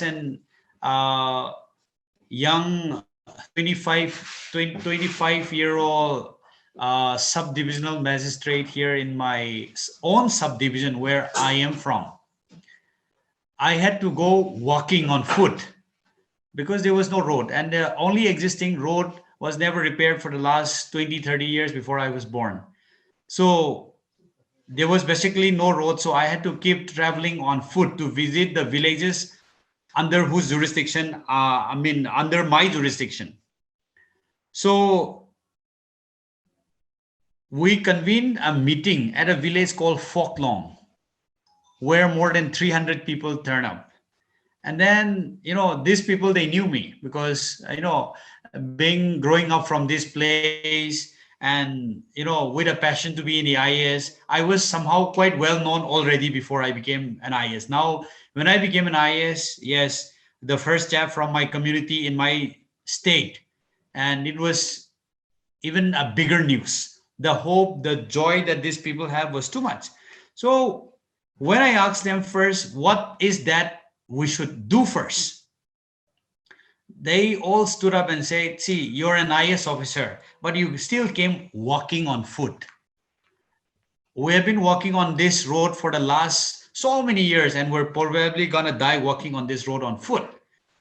as an young 25-year-old sub-divisional magistrate here in my own subdivision where I am from, I had to go walking on foot because there was no road, and the only existing road was never repaired for the last 20-30 years before I was born. So there was basically no road, so I had to keep traveling on foot to visit the villages under whose jurisdiction, under my jurisdiction. So we convened a meeting at a village called Foklong, where more than 300 people turn up. And then, these people, they knew me because, being growing up from this place and, with a passion to be in the IAS, I was somehow quite well known already before I became an IAS. Now, when I became an IAS, yes, the first chap from my community in my state, and it was even a bigger news. The hope, the joy that these people have was too much. So when I asked them first, what is that we should do first? They all stood up and said, see, you're an IS officer, but you still came walking on foot. We have been walking on this road for the last so many years, and we're probably going to die walking on this road on foot.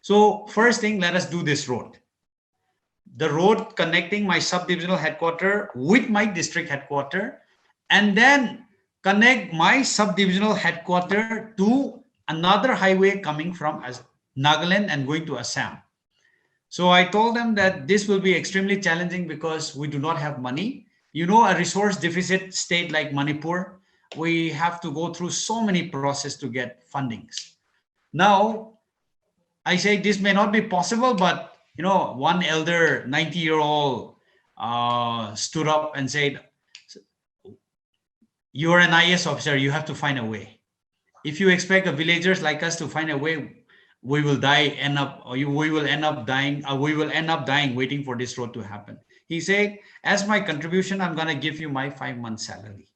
So first thing, let us do this road. The road connecting my subdivisional headquarters with my district headquarters, and then connect my subdivisional headquarters to another highway coming from Nagaland and going to Assam. So I told them that this will be extremely challenging because we do not have money. A resource deficit state like Manipur, we have to go through so many processes to get fundings. Now, I say this may not be possible, but one elder, 90-year-old, stood up and said, you're an IS officer, you have to find a way. If you expect the villagers like us to find a way, we will end up dying waiting for this road to happen. He said, as my contribution, I'm going to give you my 5-month salary.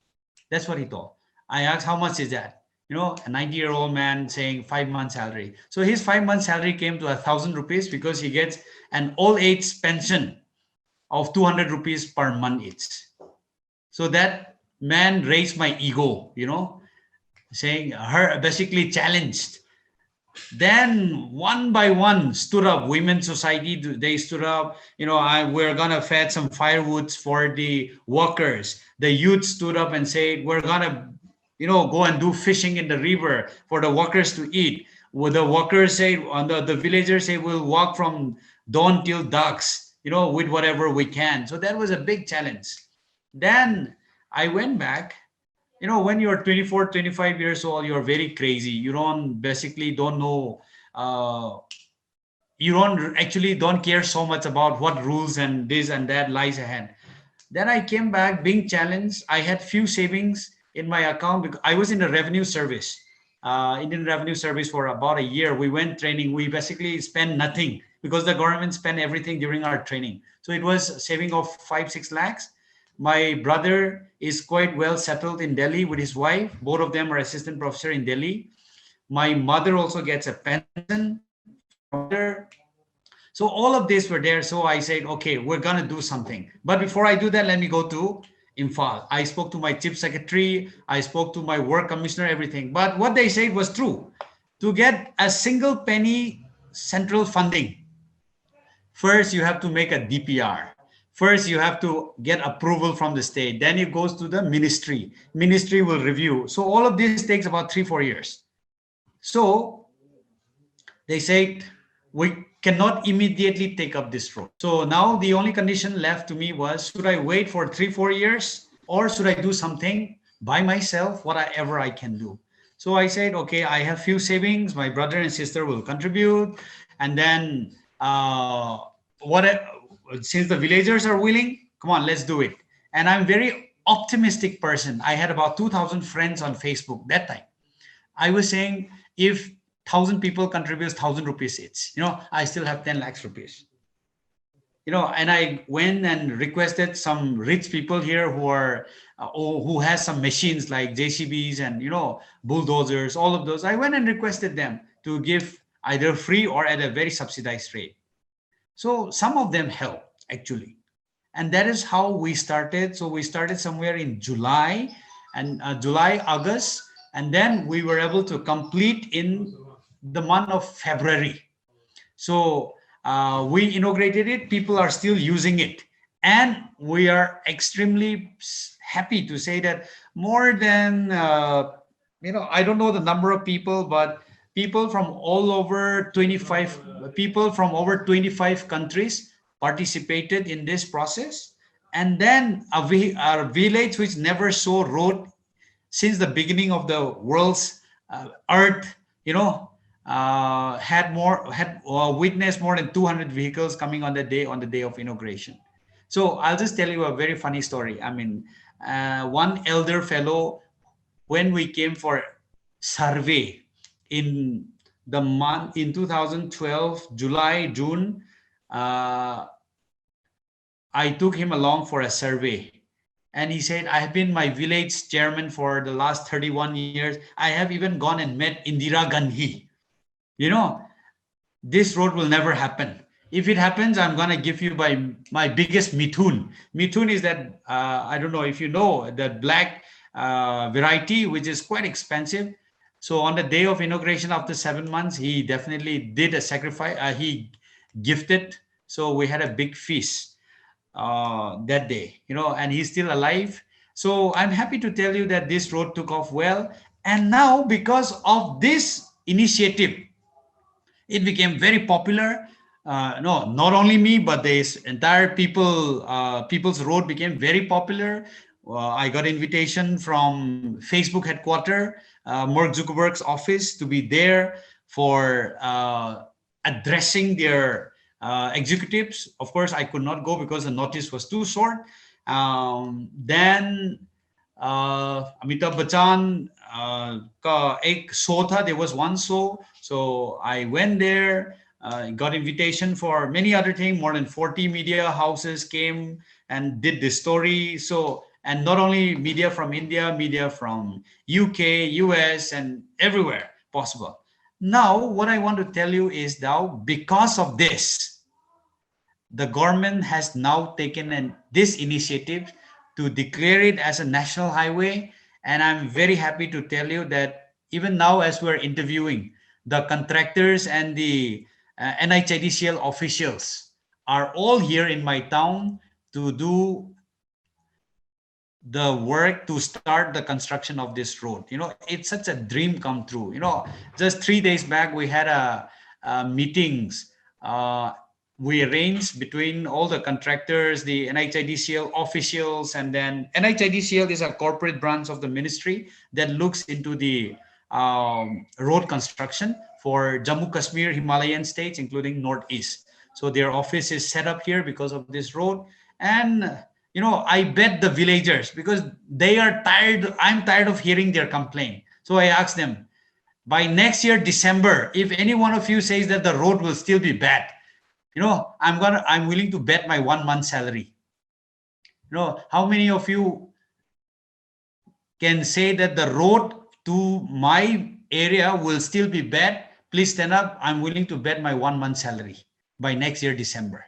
That's what he told. I asked, how much is that? A 90-year-old man saying 5-month salary. So his 5-month salary came to 1,000 rupees because he gets an old age pension of 200 rupees per month each. So that man raised my ego, saying her basically challenged. Then one by one stood up. Women's society, they stood up. We're gonna fed some firewoods for the workers. The youth stood up and said, we're gonna, go and do fishing in the river for the workers to eat. Well, the workers say, the villagers say, we'll walk from dawn till dusk, with whatever we can. So that was a big challenge. Then I went back. When you're 24, 25 years old, you're very crazy. You don't know, you don't care so much about what rules and this and that lies ahead. Then I came back being challenged. I had few savings in my account because I was in the revenue service, Indian Revenue Service for about a year. We went training. We basically spent nothing because the government spent everything during our training. So it was a saving of 5-6 lakhs. My brother is quite well settled in Delhi with his wife. Both of them are assistant professor in Delhi. My mother also gets a pension from my mother. So all of this were there. So I said, okay, we're going to do something. But before I do that, let me go to Imphal. I spoke to my chief secretary. I spoke to my work commissioner, everything. But what they said was true. To get a single penny central funding, first you have to make a DPR. First, you have to get approval from the state. Then it goes to the ministry. Ministry will review. So all of this takes about 3-4 years. So they said, we cannot immediately take up this road. So now the only condition left to me was, should I wait for 3-4 years or should I do something by myself, whatever I can do? So I said, okay, I have few savings. My brother and sister will contribute. And then since the villagers are willing, come on, let's do it. And I'm very optimistic person. I had about 2,000 friends on Facebook that time. I was saying, if 1,000 people contributes 1,000 rupees each, I still have 10 lakhs rupees. And I went and requested some rich people here who has some machines like JCBs and, bulldozers, all of those. I went and requested them to give either free or at a very subsidized rate. So some of them help actually. And that is how we started. So we started somewhere in July and July, August, and then we were able to complete in the month of February. So we inaugurated it. People are still using it. And we are extremely happy to say that more than, I don't know the number of people, but people from all over 25, people from over 25 countries participated in this process. And then our village, which never saw road since the beginning of the world's earth, had witnessed more than 200 vehicles coming on the day of inauguration. So I'll just tell you a very funny story. I mean, one elder fellow, when we came for survey in the month in 2012, July, June, uh, I took him along for a survey. And he said, I have been my village chairman for the last 31 years. I have even gone and met Indira Gandhi. You know, this road will never happen. If it happens, I'm going to give you my biggest Mithun. Mithun is that, I don't know if you know, the black variety, which is quite expensive. So on the day of inauguration, after 7 months, he definitely did a sacrifice. He gifted. So we had a big feast that day, and he's still alive. So I'm happy to tell you that this road took off well. And now, because of this initiative, it became very popular. No, not only me, but this entire people's road became very popular. I got invitation from Facebook headquarters, Mark Zuckerberg's office, to be there for addressing their executives. Of course, I could not go because the notice was too short. Then Amitabh Bachchan ka ek show tha. There was one show, so I went there. Got invitation for many other things. More than 40 media houses came and did this story. So, and not only media from India, media from UK, US, and everywhere possible. Now, what I want to tell you is now, because of this, the government has now taken this initiative to declare it as a national highway. And I'm very happy to tell you that even now, as we're interviewing, the contractors and the NHIDCL officials are all here in my town to do the work to start the construction of this road. It's such a dream come true. Just 3 days back, we had meetings. We arranged between all the contractors, the NHIDCL officials, and then NHIDCL is a corporate branch of the ministry that looks into the road construction for Jammu Kashmir, Himalayan states, including Northeast. So their office is set up here because of this road. And I bet the villagers, because they are tired. I'm tired of hearing their complaint. So I asked them, by next year, December, if any one of you says that the road will still be bad, I'm willing to bet my 1 month salary. How many of you can say that the road to my area will still be bad? Please stand up. I'm willing to bet my 1 month salary by next year, December.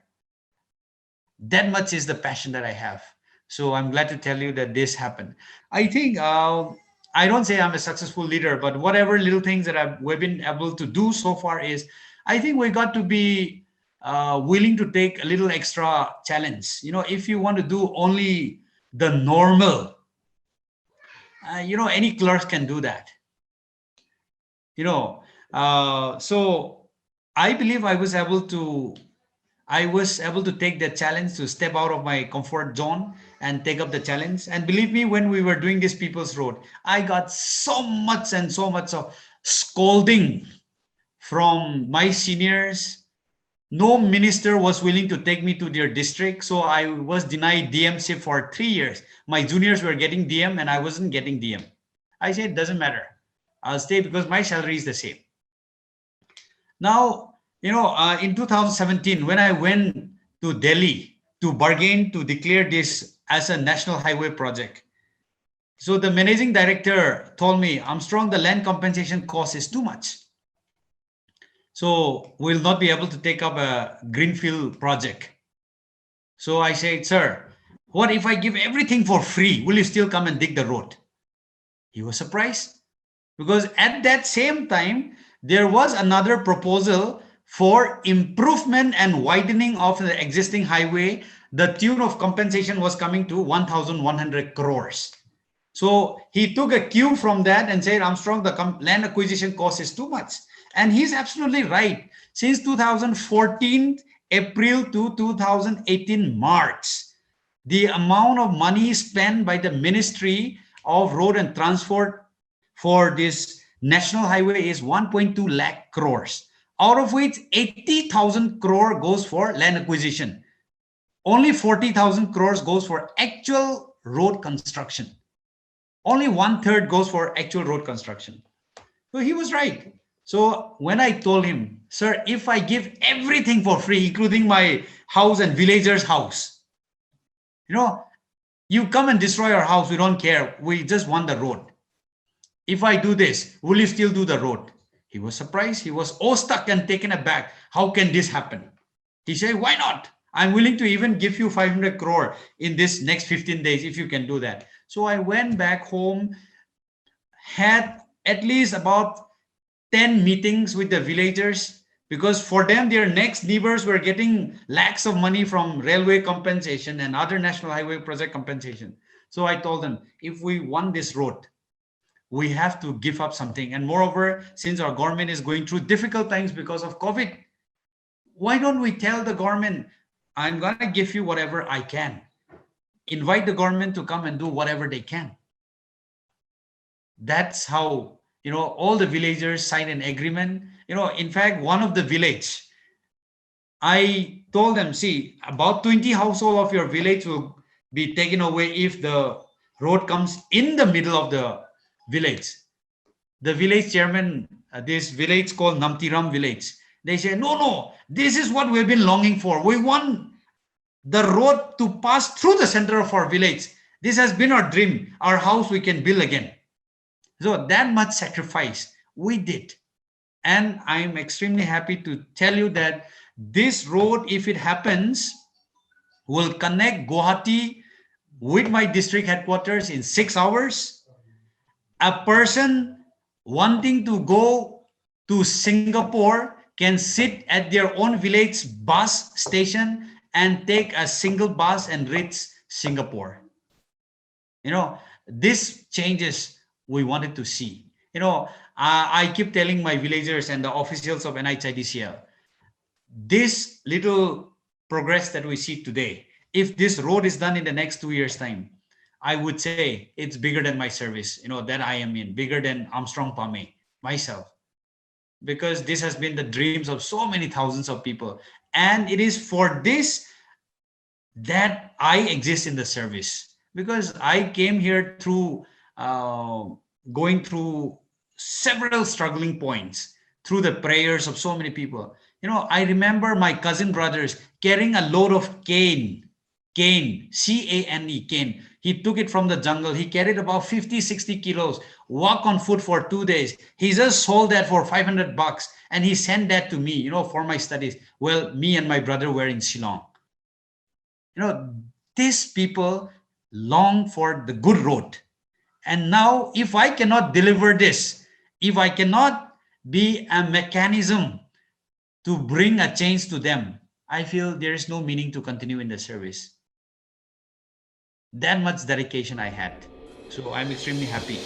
That much is the passion that I have. So I'm glad to tell you that this happened. I think, I don't say I'm a successful leader, but whatever little things that we've been able to do so far is, I think we got to be willing to take a little extra challenge. If you want to do only the normal, any clerk can do that. So I believe I was able to take the challenge to step out of my comfort zone and take up the challenge. And believe me, when we were doing this People's Road, I got so much of scolding from my seniors. No minister was willing to take me to their district. So I was denied DMship for 3 years. My juniors were getting DM and I wasn't getting DM. I said, it doesn't matter. I'll stay because my salary is the same. Now, in 2017, when I went to Delhi to bargain to declare this as a national highway project, so the managing director told me, Armstrong, the land compensation cost is too much. So we'll not be able to take up a greenfield project. So I said, sir, what if I give everything for free? Will you still come and dig the road? He was surprised because at that same time, there was another proposal for improvement and widening of the existing highway. The tune of compensation was coming to 1,100 crores. So he took a cue from that and said, Armstrong, the land acquisition cost is too much. And he's absolutely right. Since 2014 April to 2018 March, the amount of money spent by the Ministry of Road and Transport for this national highway is 1.2 lakh crores, out of which 80,000 crore goes for land acquisition. Only 40,000 crores goes for actual road construction. Only 1/3 goes for actual road construction. So he was right. So when I told him, sir, if I give everything for free, including my house and villager's house, you come and destroy our house, we don't care. We just want the road. If I do this, will you still do the road? He was surprised. He was awestruck and taken aback. How can this happen? He said, why not? I'm willing to even give you 500 crore in this next 15 days if you can do that. So I went back home, had at least about 10 meetings with the villagers, because for them, their next neighbors were getting lakhs of money from railway compensation and other national highway project compensation. So I told them, if we want this road, we have to give up something. And moreover, since our government is going through difficult times because of COVID, why don't we tell the government, I'm going to give you whatever I can. Invite the government to come and do whatever they can. That's how, all the villagers signed an agreement. In fact, one of the village, I told them, see, about 20 household of your village will be taken away if the road comes in the middle of the village. The village chairman, this village called Namtiram village, they say, no, this is what we've been longing for. We want the road to pass through the center of our village. This has been our dream. Our house we can build again. So that much sacrifice we did. And I'm extremely happy to tell you that this road, if it happens, will connect Guwahati with my district headquarters in 6 hours. A person wanting to go to Singapore can sit at their own village bus station and take a single bus and reach Singapore. This changes we wanted to see. I keep telling my villagers and the officials of NHIDCL, this little progress that we see today, if this road is done in the next 2 years' time, I would say it's bigger than my service, that I am in, bigger than Armstrong Pame, myself, because this has been the dreams of so many thousands of people. And it is for this that I exist in the service, because I came here through going through several struggling points, through the prayers of so many people. I remember my cousin brothers carrying a load of cane, C-A-N-E, cane. He took it from the jungle. He carried about 50, 60 kilos, walk on foot for 2 days. He just sold that for $500 and he sent that to me, for my studies. Well, me and my brother were in Shillong. These people long for the good road. And now, if I cannot deliver this, if I cannot be a mechanism to bring a change to them, I feel there is no meaning to continue in the service. That much dedication I had. So I'm extremely happy.